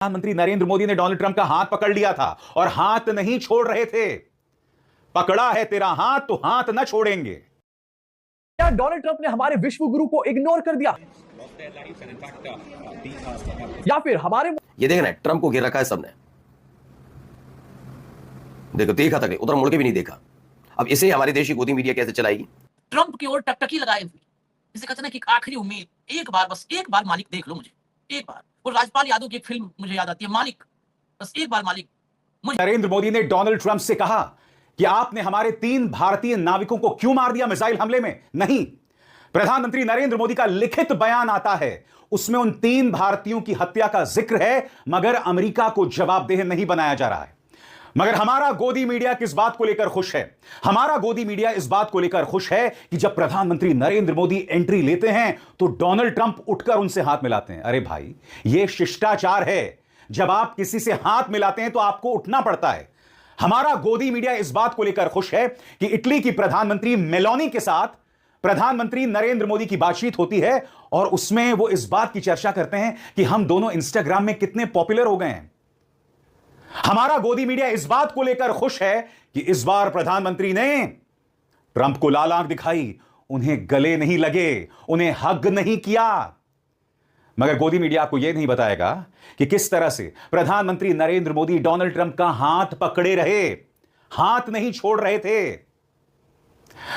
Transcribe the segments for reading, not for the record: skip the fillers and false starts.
प्रधानमंत्री नरेंद्र मोदी ने Donald Trump का हाथ पकड़ लिया था और हाथ नहीं छोड़ रहे थे। पकड़ा है तेरा हाथ तो हाथ न छोड़ेंगे। क्या डोनाल्ड ट्रंप ने हमारे विश्व गुरु को इग्नोर कर दिया, या फिर हमारे ये देखना है, ट्रंप को घेर रखा है सबने। देखो, देखा तक उधर मुड़ के भी नहीं देखा। अब इसे हमारे देश की गोदी मीडिया कैसे चलाएगी? ट्रंप की ओर टकटकी लगाए हुए, इसे कहते हैं कि आखिरी उम्मीद, एक बार, बस एक बार मालिक देख लो मुझे, एक बार। और राजपाल यादव की एक फिल्म मुझे याद आती है, मालिक, बस एक बार मालिक मुझे। नरेंद्र मोदी ने डोनाल्ड ट्रंप से कहा कि आपने हमारे 3 भारतीय नाविकों को क्यों मार दिया मिसाइल हमले में? नहीं, प्रधानमंत्री नरेंद्र मोदी का लिखित बयान आता है, उसमें उन 3 भारतीयों की हत्या का जिक्र है, मगर अमेरिका को जवाबदेह नहीं बनाया जा रहा है। मगर हमारा गोदी मीडिया किस बात को लेकर खुश है? हमारा गोदी मीडिया इस बात को लेकर खुश है कि जब प्रधानमंत्री नरेंद्र मोदी एंट्री लेते हैं तो डोनाल्ड ट्रंप उठकर उनसे हाथ मिलाते हैं। अरे भाई, यह शिष्टाचार है। जब आप किसी से हाथ मिलाते हैं तो आपको उठना पड़ता है। हमारा गोदी मीडिया इस बात को लेकर खुश है कि इटली की प्रधानमंत्री मेलोनी के साथ प्रधानमंत्री नरेंद्र मोदी की बातचीत होती है और उसमें वो इस बात की चर्चा करते हैं कि हम दोनों इंस्टाग्राम में कितने पॉपुलर हो गए हैं। हमारा गोदी मीडिया इस बात को लेकर खुश है कि इस बार प्रधानमंत्री ने ट्रंप को लाल आंख दिखाई, उन्हें गले नहीं लगे, उन्हें हग नहीं किया। मगर गोदी मीडिया आपको यह नहीं बताएगा कि किस तरह से प्रधानमंत्री नरेंद्र मोदी डोनाल्ड ट्रंप का हाथ पकड़े रहे, हाथ नहीं छोड़ रहे थे।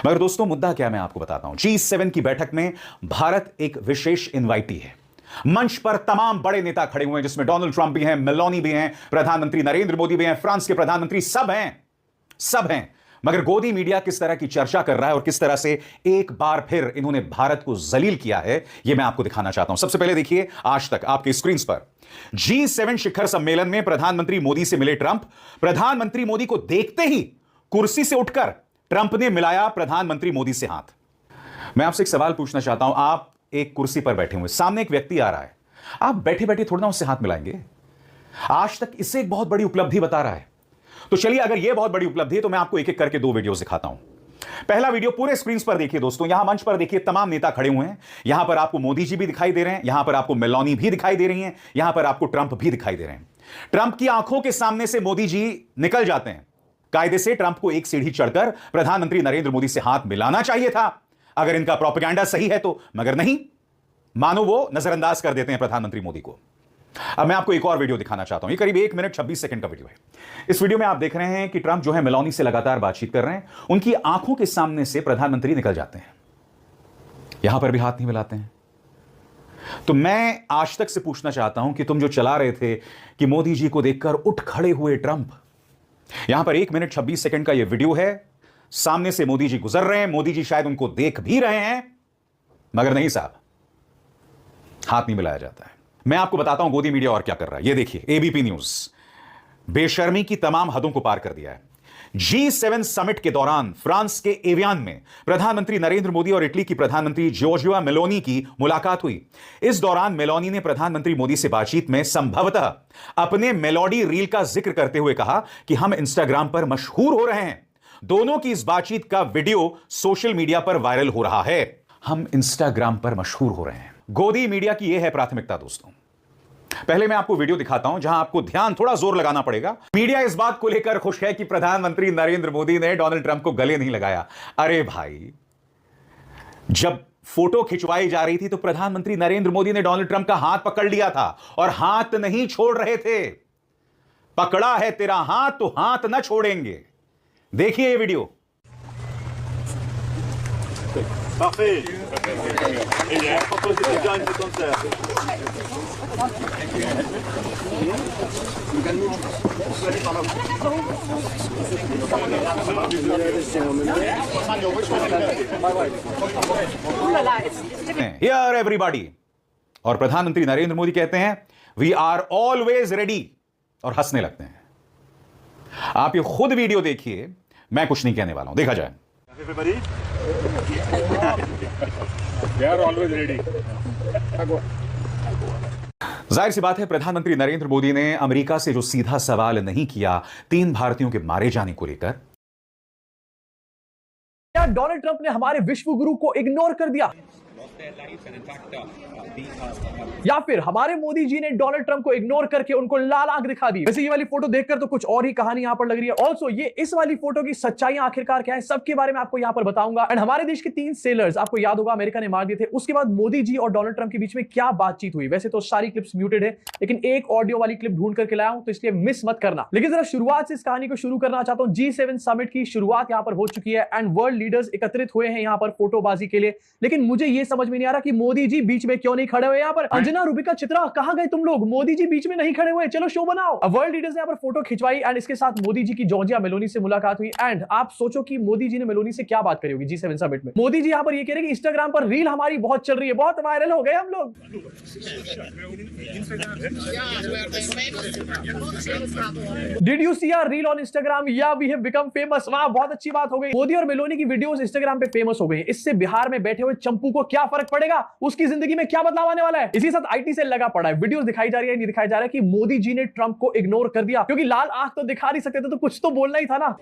मगर दोस्तों, मुद्दा क्या मैं आपको बताता हूं। G7 की बैठक में भारत एक विशेष इनवाइटी है। मंच पर तमाम बड़े नेता खड़े हुए हैं, जिसमें डोनाल्ड ट्रंप भी हैं, मेलोनी भी हैं, प्रधानमंत्री नरेंद्र मोदी भी हैं, फ्रांस के प्रधानमंत्री, सब हैं। मगर गोदी मीडिया किस तरह की चर्चा कर रहा है और किस तरह से एक बार फिर इन्होंने भारत को जलील किया है, यह मैं आपको दिखाना चाहता हूं। सबसे पहले देखिए आज तक आपकी स्क्रीन पर G7 शिखर सम्मेलन में प्रधानमंत्री मोदी से मिले ट्रंप। प्रधानमंत्री मोदी को देखते ही कुर्सी से उठकर ट्रंप ने मिलाया प्रधानमंत्री मोदी से हाथ। मैं आपसे एक सवाल पूछना चाहता हूं। आप एक कुर्सी पर बैठे हुए, सामने एक व्यक्ति आ रहा है, आप बैठे बैठे थोड़ा ना उससे हाथ मिलाएंगे? आज तक इससे एक बहुत बड़ी उपलब्धि बता रहा है। तो चलिए, अगर यह बहुत बड़ी उपलब्धि है तो मैं आपको एक एक करके 2 वीडियोस दिखाता हूं। पहला वीडियो पूरे स्क्रीन पर देखिए दोस्तों। यहां मंच पर देखिए तमाम नेता खड़े हुए हैं। यहां पर आपको मोदी जी भी दिखाई दे रहे हैं, यहां पर आपको मेलोनी भी दिखाई दे रही हैं, यहां पर आपको ट्रंप भी दिखाई दे रहे हैं। ट्रंप की आंखों के सामने से मोदी जी निकल जाते हैं। कायदे से ट्रंप को एक सीढ़ी चढ़कर प्रधानमंत्री नरेंद्र मोदी से हाथ मिलाना चाहिए था, अगर इनका प्रोपेगेंडा सही है तो, मगर नहीं, मानो वो नजरअंदाज कर देते हैं प्रधानमंत्री मोदी को। अब मैं आपको एक और वीडियो दिखाना चाहता हूं। ये करीब 1 मिनट 26 सेकंड का वीडियो है। इस वीडियो में आप देख रहे हैं कि ट्रंप जो है मेलोनी से लगातार बातचीत कर रहे हैं, उनकी आंखों के सामने से प्रधानमंत्री निकल जाते हैं, यहां पर भी हाथ नहीं मिलाते हैं। तो मैं आज तक से पूछना चाहता हूं कि तुम जो चला रहे थे कि मोदी जी को देखकर उठ खड़े हुए ट्रंप, यहां पर 1 मिनट 26 सेकंड का यह वीडियो है, सामने से मोदी जी गुजर रहे हैं, मोदी जी शायद उनको देख भी रहे हैं, मगर नहीं साहब, हाथ नहीं मिलाया जाता है। मैं आपको बताता हूं गोदी मीडिया और क्या कर रहा है। यह देखिए, एबीपी न्यूज बेशर्मी की तमाम हदों को पार कर दिया है। G7 समिट के दौरान फ्रांस के एवियान में प्रधानमंत्री नरेंद्र मोदी और इटली की प्रधानमंत्री जॉर्जिया मेलोनी की मुलाकात हुई। इस दौरान मेलोनी ने प्रधानमंत्री मोदी से बातचीत में संभवतः अपने मेलोडी रील का जिक्र करते हुए कहा कि हम इंस्टाग्राम पर मशहूर हो रहे हैं। दोनों की इस बातचीत का वीडियो सोशल मीडिया पर वायरल हो रहा है। हम इंस्टाग्राम पर मशहूर हो रहे हैं। गोदी मीडिया की यह है प्राथमिकता दोस्तों। पहले मैं आपको वीडियो दिखाता हूं जहां आपको ध्यान थोड़ा जोर लगाना पड़ेगा। मीडिया इस बात को लेकर खुश है कि प्रधानमंत्री नरेंद्र मोदी ने डोनाल्ड ट्रंप को गले नहीं लगाया। अरे भाई, जब फोटो खिंचवाई जा रही थी तो प्रधानमंत्री नरेंद्र मोदी ने डोनाल्ड ट्रंप का हाथ पकड़ लिया था और हाथ नहीं छोड़ रहे थे। पकड़ा है तेरा हाथ तो हाथ न छोड़ेंगे। देखिए ये video. Parfait. Et je propose de join the concert. Here everybody. और प्रधानमंत्री नरेंद्र मोदी कहते हैं वी आर ऑलवेज रेडी और हंसने लगते हैं। आप ये खुद वीडियो देखिए, मैं कुछ नहीं कहने वाला हूं, देखा जाए। Everybody? They are always ready. जाहिर सी बात है, प्रधानमंत्री नरेंद्र मोदी ने अमेरिका से जो सीधा सवाल नहीं किया 3 भारतीयों के मारे जाने को लेकर। क्या डोनाल्ड ट्रंप ने हमारे विश्व गुरु को इग्नोर कर दिया, या फिर हमारे मोदी जी ने डोनाल्ड ट्रंप को इग्नोर करके उनको लाल आंख दिखा दी। वैसे ये वाली फोटो देखकर तो कुछ और ही कहानी यहां पर लग रही है। ऑल्सो ये इस वाली फोटो की सच्चाई आखिरकार क्या है, सबके बारे में आपको यहां पर बताऊंगा। एंड हमारे देश के 3 सेलर्स आपको याद होगा अमेरिका ने मार दिए थे, उसके बाद मोदी जी और डोनाल्ड ट्रंप के बीच में क्या बातचीत हुई। वैसे तो सारी क्लिप्स म्यूटेड है, लेकिन एक ऑडियो वाली क्लिप ढूंढ करके लाया हूं, तो इसलिए मिस मत करना। लेकिन जरा शुरुआत से इस कहानी को शुरू करना चाहता हूं। G7 समिट की शुरुआत यहां पर हो चुकी है एंड वर्ल्ड लीडर्स एकत्रित हुए हैं यहां पर फोटोबाजी के लिए। लेकिन मुझे यह समझ में नहीं आ रहा कि मोदी जी बीच में क्यों नहीं खड़े हुए। यहां पर अंजना, रूबिका, चित्रा कहां गए तुम लोग? मोदी जी बीच में नहीं खड़े हुए, चलो शो बनाओ। अब वर्ल्ड लीडर्स ने यहां पर फोटो खिंचवाई एंड इसके साथ मोदी जी की जॉर्जिया मेलोनी से मुलाकात हुई। एंड आप सोचो कि मोदी जी ने मेलोनी से क्या बात करी होगी G7 समिट में। मोदी जी यहां पर ये कह रहे हैं कि इंस्टाग्राम पर रील हमारी बहुत चल रही है, बहुत वायरल हो गए हम लोग। Did you see our reel on Instagram? Yeah, we have become famous। वाह, बहुत अच्छी बात हो गई। मोदी और मेलोनी की वीडियोस इंस्टाग्राम पे फेमस हो गई हैं। इससे बिहार में बैठे हुए चंपू को क्या फर्क पड़ेगा? उसकी जिंदगी में क्या बदलाव आने वाला है? इसी साथ IT सेल लगा पड़ा है। वीडियोस दिखाई जा रही है, नहीं दिखाई जा रहा है कि मोदी जी ने ट्रंप को इग्नोर कर दिया, क्योंकि लाल आंख तो दिखा नहीं सकते थे, तो कुछ तो बोलना ही था ना।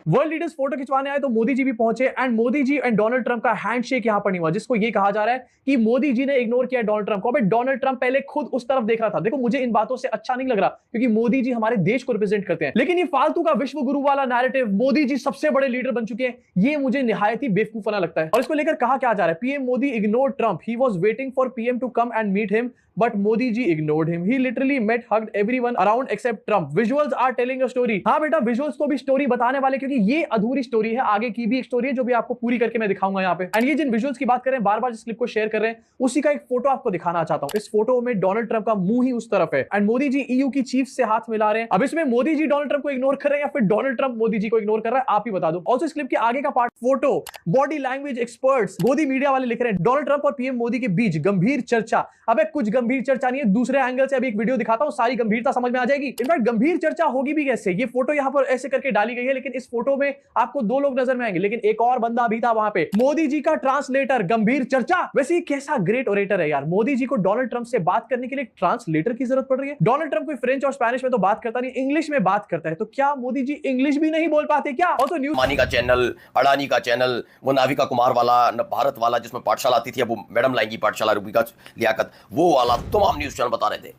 वर्ल्ड लीडर्स फोटो खिंचवाने आए तो मोदी जी भी पहुंचे and Modi ji and Donald Trump का हैंडशेक यहां पर नहीं हुआ, जिसको ये कहा जा रहा है कि मोदी जी ने इग्नोर किया डोनाल्ड ट्रंप को। अबे डोनाल्ड ट्रंप पहले खुद उस तरफ देख रहा था। देखो, मुझे इन बातों से अच्छा नहीं लग रहा, क्योंकि मोदी जी हमारे देश को रिप्रेजेंट करते हैं। लेकिन ये फालतू का विश्व गुरु वाला नैरेटिव, मोदी जी सबसे बड़े लीडर बन चुके हैं, ये मुझे निहायत ही बेवकूफाना लगता है। और इसको लेकर कहा क्या जा रहा है, PM Modi ignore Trump, he was waiting for PM to come and meet him but Modi ji ignored him. He literally met, hugged everyone around except Trump. Visuals are telling a story. हाँ बेटा, विजुअल्स को भी स्टोरी बताने वाले, क्योंकि ये अधूरी story है, आगे की भी एक स्टोरी है जो भी आपको पूरी करके मैं दिखाऊंगा यहाँ पे। एंड ये जिन विजुअल्स की बात कर रहे हैं, बार बार जिस क्लिप को शेयर कर रहे हैं, उसी का एक फोटो आपको दिखाना चाहता हूँ। इस फोटो में डोनाल्ड ट्रंप का मुंह ही उस तरफ है एंड मोदी जी EU की चीफ से हाथ मिला रहे हैं। अब इसमें मोदी जी डोनाल्ड ट्रंप को इग्नोर कर रहे हैं या फिर डोनाल्ड ट्रंप मोदी जी को इग्नोर कर रहा है, आप ही बता दो। ऑल्सो इस क्लिप के आगे का part, photo, body language experts, गोदी मीडिया वाले लिख रहे हैं डोनाल्ड ट्रंप और पीएम मोदी के बीच गंभीर चर्चा। अबे कुछ गंभीर चर्चा नहीं है, दूसरे एंगल से अभी एक वीडियो दिखाता हूं, सारी गंभीरता समझ में आ जाएगी। इनफैक्ट गंभीर चर्चा होगी भी कैसे, ये फोटो यहां पर ऐसे करके डाली गई है, लेकिन इस फोटो में आपको 2 लोग नजर में आएंगे, लेकिन एक और बंदा भी था वहां पे, मोदी जी का ट्रांसलेटर। गंभीर चर्चा, वैसे ये कैसा ग्रेट ओरेटर है यार। मोदी जी को डोनाल्ड ट्रंप से बात करने के लिए ट्रांसलेटर की जरूरत पड़ रही है। डोनाल्ड ट्रंप कोई फ्रेंच और स्पेनिश में तो बात करता नहीं, इंग्लिश में बात करता है, तो क्या मोदी जी इंग्लिश भी नहीं बोल पाते क्या? और तो न्यूज मानी का चैनल, अडानी का चैनल, वो नाविका कुमार वाला, भारत वाला जिसमें पाठशाला आती थी, अब वो मैडम लाएंगी पाठशाला, रूबिका लियाकत, वो वाला तमाम न्यूज चैनल बता रहे थे।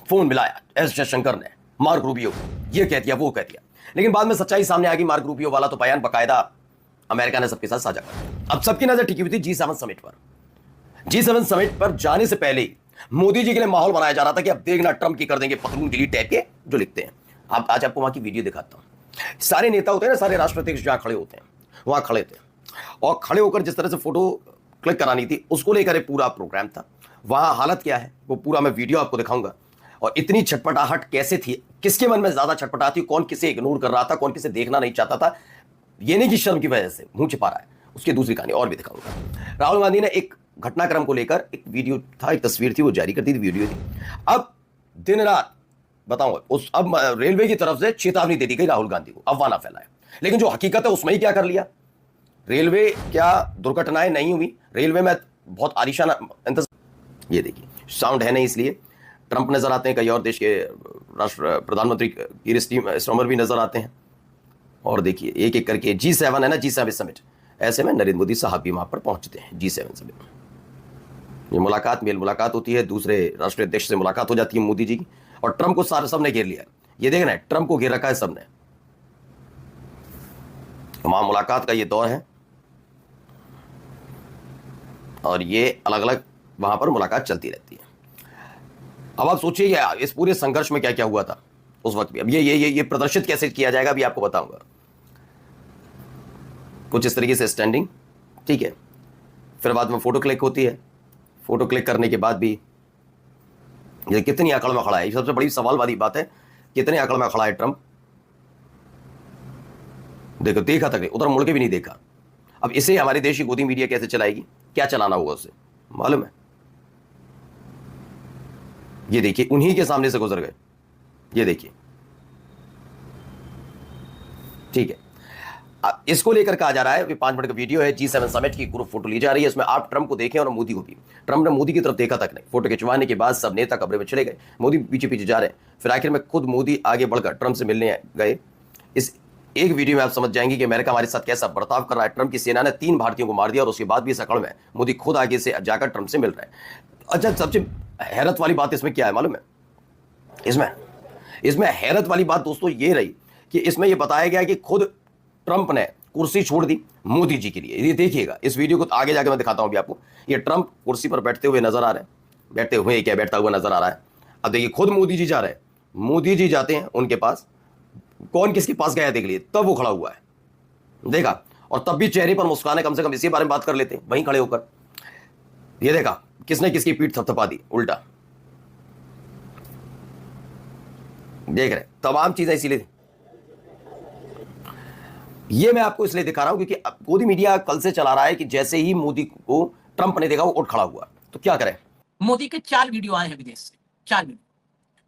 फोन मिलाया एस जयशंकर ने मार्क रूबियो को, ये कह दिया, वो कह दिया, लेकिन बाद में सच्चाई सामने आ गई। मार्क रूबियो वाला तो बयान बकायदा अमेरिका ने सबके साथ साझा कर दिया। अब सबकी नजर टिकी हुई थी G7 समिट पर। G7 समिट पर जाने से पहले ही मोदी जी के लिए माहौल बनाया जा रहा था कि अब देखना ट्रंप की कर देंगे पतलून गिली टाइप के जो लिखते हैं। अब आज आपको वहां की वीडियो दिखाता हूं। सारे नेता होते हैं ना, सारे राष्ट्रपति जहां खड़े होते हैं वहां खड़े थे, और खड़े होकर जिस तरह से फोटो क्लिक करानी थी उसको लेकर पूरा प्रोग्राम था। वहां हालत क्या है वो पूरा मैं वीडियो आपको दिखाऊंगा। और इतनी छटपटाहट कैसे थी, किसके मन में ज्यादा छटपटाहट थी, कौन किसे इग्नोर कर रहा था, कौन किसे देखना नहीं चाहता था, ये नहीं कि शर्म की वजह से मुंह छिपा रहा है, उसकी दूसरी कहानी और भी दिखाऊंगा। राहुल गांधी ने एक घटनाक्रम को लेकर एक वीडियो था, एक तस्वीर थी, वो जारी कर दी थी, वीडियो थी। अब दिन रात बताऊंगा उस, अब रेलवे की तरफ से चेतावनी दे दी गई राहुल गांधी को, अफवाह ना फैलाए। लेकिन जो हकीकत है उसमें ही क्या कर लिया, रेलवे क्या दुर्घटनाएं नहीं हुई, रेलवे में बहुत आलिशान इंतजाम। ये देखिए, साउंड है नहीं इसलिए, ट्रंप नजर आते हैं, कई और देश के राष्ट्र प्रधानमंत्री कीर स्टारमर भी नजर आते हैं। और देखिए एक एक करके G7 है ना, G7 समिट, ऐसे में नरेंद्र मोदी साहब भी वहां पर पहुंचते हैं G7 समिट में। ये मुलाकात, मेल मुलाकात होती है, दूसरे राष्ट्रीय अध्यक्ष से मुलाकात हो जाती है मोदी जी की, और ट्रंप को सारे सबने घेर लिया। ये देखना है, ट्रंप को घेर रखा है सबने। वहां मुलाकात का ये दौर है और ये अलग अलग वहां पर मुलाकात चलती रहती है। अब आप सोचिए इस पूरे संघर्ष में क्या क्या हुआ था उस वक्त भी। अब ये प्रदर्शित कैसे किया जाएगा अभी आपको बताऊंगा। कुछ इस तरीके से स्टैंडिंग, ठीक है, फिर बाद में फोटो क्लिक होती है। फोटो क्लिक करने के बाद भी ये कितनी अकड़ में खड़ा है, ये सबसे बड़ी सवाल वाली बात है, कितने अकड़ में खड़ा है ट्रंप। देखो, देखा तक नहीं, उधर मुड़ के भी नहीं देखा। अब इसे हमारे देश की गोदी मीडिया कैसे चलाएगी, क्या चलाना होगा उसे मालूम है। ये देखिए, उन्हीं के सामने से गुजर गए, ये देखिए, ठीक है। अब इसको लेकर कहा जा रहा है, 5 मिनट का वीडियो है, G7 समिट की ग्रुप फोटो ली जा रही है, इसमें आप ट्रंप को देखें और मोदी को भी। ट्रंप ने मोदी की तरफ देखा तक नहीं। फोटो खिंचवाने के बाद सब नेता कमरे में चले गए, मोदी पीछे पीछे जा रहे हैं। फिर आखिर में खुद मोदी आगे बढ़कर ट्रंप से मिलने गए। एक वीडियो में आप समझ जाएंगे कि अमेरिका हमारे साथ कैसा बर्ताव कर रहा है। ट्रंप की सेना ने 3 भारतीयों को मार दिया और उसके बाद भी इस अकड़ में मोदी खुद आगे से जाकर ट्रंप से मिल रहे हैं। अच्छा, सबसे हैरत वाली बात इसमें क्या है मालूम है? इसमें हैरत वाली बात दोस्तों ये रही कि इसमें यह बताया गया कि खुद ट्रंप ने कुर्सी छोड़ दी मोदी जी के लिए। ये देखिएगा, इस वीडियो को आगे जाके मैं दिखाता हूं अभी आपको। ये ट्रंप कुर्सी पर बैठते हुए नजर आ रहे हैं, बैठते हुए क्या बैठता हुआ नजर आ रहा है। अब देखिए, खुद मोदी जी जा रहे हैं, मोदी जी जाते हैं उनके पास, कौन किसके पास गया देख लिए, तब वो खड़ा हुआ है, देखा, और तब भी चेहरे पर मुस्कान है, कम से कम इसी बारे में बात कर लेते हैं वहीं खड़े होकर। ये देखा किसने किसकी पीठ थपथपा दी उल्टा, देख रहे तमाम चीजें। इसीलिए ये मैं आपको इसलिए दिखा रहा हूं क्योंकि मोदी मीडिया कल से चला रहा है कि जैसे ही मोदी को ट्रंप ने देखा वो उठ खड़ा हुआ, तो क्या करें। मोदी के 4 वीडियो आए हैं विदेश से, 4 वीडियो,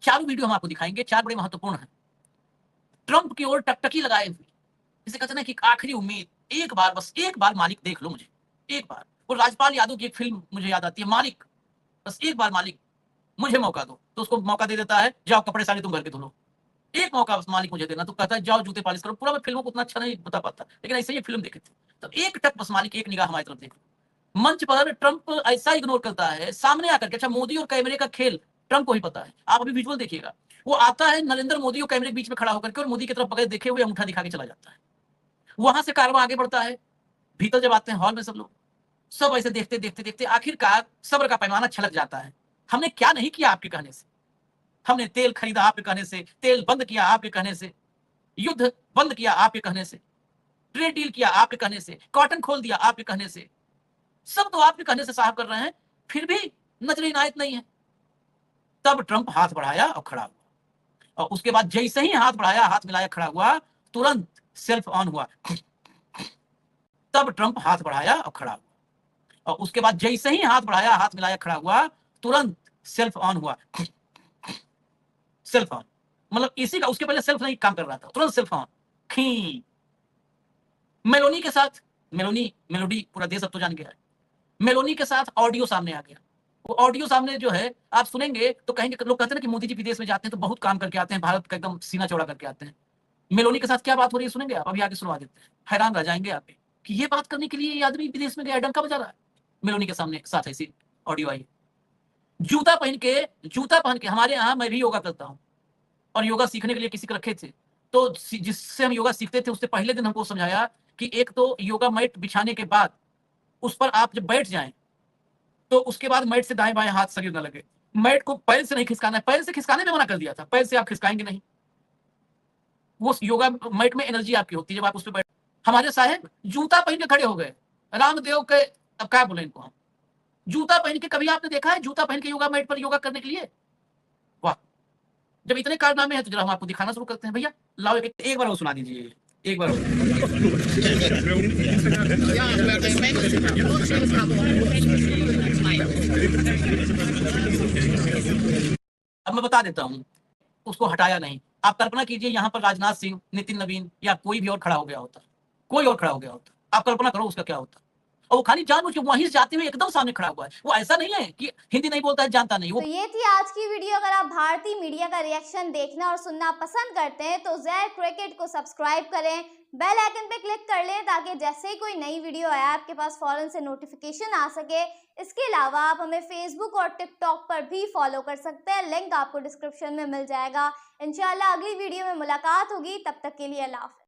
चारों वीडियो हम आपको दिखाएंगे। 4 बड़े महत्वपूर्ण हैं। ट्रंप की ओर टकटकी लगाए हुए, जिसे कहते हैं कि आखिरी उम्मीद, एक बार, बस एक बार मालिक देख लो मुझे, एक बार। वो राजपाल यादव की एक फिल्म मुझे याद आती है, मालिक, बस एक बार मालिक मुझे मौका दो। तो उसको मौका दे देता है, जाओ कपड़े सारे तुम घर के धो लो, एक मौका बस मालिक मुझे देना। तो कहता है जाओ जूते पालिश करो। पूरा मैं फिल्मों को उतना अच्छा नहीं बता पाता, लेकिन ऐसे ही फिल्म देखे थे। तो एक टक बस मालिक, एक निगाह हमारी तरफ देखो। मंच पर ट्रंप ऐसा इग्नोर करता है, सामने आकर के, अच्छा मोदी और कैमरे का खेल ट्रंप को ही पता है। आप अभी विजुअल देखिएगा, वो आता है नरेंद्र मोदी और कैमरे के बीच में खड़ा होकर के, और मोदी की तरफ बगैर देखे हुए अंगूठा दिखा के चला जाता है। वहां से कारवां आगे बढ़ता है। भीतर जब आते हैं हॉल में, सब लोग सब ऐसे देखते देखते देखते आखिरकार सब्र का पैमाना छलक जाता है। हमने क्या नहीं किया आपके कहने से, हमने तेल खरीदा आपके कहने से, तेल बंद किया आपके कहने से, युद्ध बंद किया आपके कहने से, ट्रेड डील किया आपके कहने से, कॉटन खोल दिया आपके कहने से, सब तो आपके कहने से साहब कर रहे हैं, फिर भी नजर इनायत नहीं है। तब ट्रंप हाथ बढ़ाया और खड़ा हुआ, और उसके बाद जैसे ही हाथ बढ़ाया, हाथ मिलाया, खड़ा हुआ, तुरंत सेल्फ ऑन हुआ। तब ट्रंप हाथ बढ़ाया और खड़ा हुआ, और उसके बाद जैसे ही हाथ बढ़ाया, हाथ मिलाया, खड़ा हुआ, तुरंत सेल्फ ऑन हुआ। सेल्फ ऑन मतलब इसी का, उसके पहले सेल्फ नहीं काम कर रहा था, तुरंत सेल्फ ऑन। खी मेलोनी के साथ, मेलोडी पूरा देश अब तो जान गया है। मेलोनी के साथ ऑडियो सामने आ गया। वो ऑडियो सामने जो है, आप सुनेंगे तो कहेंगे, लोग कहते हैं ना कि मोदी जी विदेश में जाते हैं तो बहुत काम करके आते हैं, भारत का एकदम सीना चौड़ा करके आते हैं। मेलोनी के साथ क्या बात हो रही है सुनेंगे आप, अभी आगे सुनवा देते हैं। हैरान रह जाएंगे आप कि ये बात करने के लिए ये आदमी विदेश में गया, डंका बजा रहा है। मेलोनी के सामने साथ ऐसी ऑडियो आई। जूता पहन के, हमारे यहाँ मैं भी योगा करता हूँ, और योगा सीखने के लिए किसी को रखे थे, तो जिससे हम योगा सीखते थे, उससे पहले दिन हमको समझाया कि एक तो योगा मैट बिछाने के बाद उस पर आप जब बैठ जाएं, तो उसके बाद मैट से दाएं बाएं हाथ शरीर न लगे। मैट को पैर से नहीं खिसकाना है, पैर से खिसकाने में मना कर दिया था, पैर से आप खिसकाएंगे नहीं। वो योगा मैट में एनर्जी आपकी होती है जब आप उस पर बैठ। हमारे साहब जूता पहन के खड़े हो गए, रामदेव के, अब क्या बोले इनको हम, जूता पहन के। कभी आपने देखा है जूता पहन के योगा मैट पर योगा करने के लिए? वाह, जब इतने कारनामे हैं तो जरा हम आपको दिखाना शुरू करते हैं। भैया लाओ एक बार वो सुना दीजिए, एक बार। अब मैं बता देता हूं, उसको हटाया नहीं। आप कल्पना कीजिए यहाँ पर राजनाथ सिंह, नितिन नवीन या कोई भी और खड़ा हो गया होता, कोई और खड़ा हो गया होता, आप कल्पना करो उसका क्या होता। और वो खाली जानबूझ के वहीं से जाते हुए एकदम सामने खड़ा हुआ है। वो ऐसा नहीं है कि हिंदी नहीं बोलता है, जानता नहीं वो। तो ये थी आज की वीडियो। अगर आप भारतीय मीडिया का रिएक्शन देखना और सुनना पसंद करते हैं तो ज़ेड क्रिकेट को सब्सक्राइब करें, बेल आइकन पे क्लिक कर लें, ताकि जैसे ही कोई नई वीडियो आए आपके पास फौरन से नोटिफिकेशन आ सके। इसके अलावा आप हमें फेसबुक और टिकटॉक पर भी फॉलो कर सकते हैं, लिंक आपको डिस्क्रिप्शन में मिल जाएगा। इंशाल्लाह अगली वीडियो में मुलाकात होगी, तब तक के लिए अल्लाह हाफ़िज़।